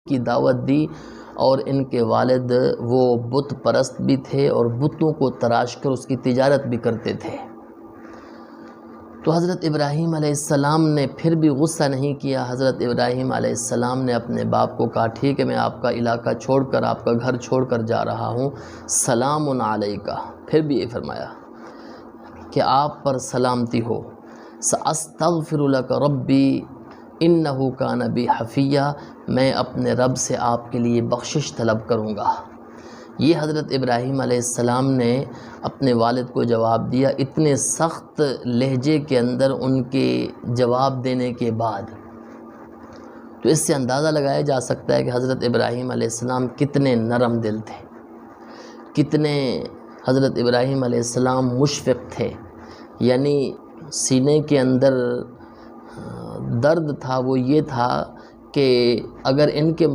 کی دعوت دی، اور ان کے والد وہ بت پرست بھی تھے اور بتوں کو تراش کر اس کی تجارت بھی کرتے تھے۔ تو حضرت ابراہیم علیہ السلام نے پھر بھی غصہ نہیں کیا۔ حضرت ابراہیم علیہ السلام نے اپنے باپ کو کہا ٹھیک ہے، میں آپ کا علاقہ چھوڑ کر، آپ کا گھر چھوڑ کر جا رہا ہوں، سلام علیکہ۔ پھر بھی یہ فرمایا کہ آپ پر سلامتی ہو، سأستغفر لک ربی انہ کان بی حفیہ، میں اپنے رب سے آپ کے لیے بخشش طلب کروں گا۔ یہ حضرت ابراہیم علیہ السلام نے اپنے والد کو جواب دیا، اتنے سخت لہجے کے اندر ان کے جواب دینے کے بعد۔ تو اس سے اندازہ لگایا جا سکتا ہے کہ حضرت ابراہیم علیہ السلام کتنے نرم دل تھے، کتنے حضرت ابراہیم علیہ السلام مشفق تھے۔ یعنی سینے کے اندر درد تھا، وہ یہ تھا کہ اگر ان کے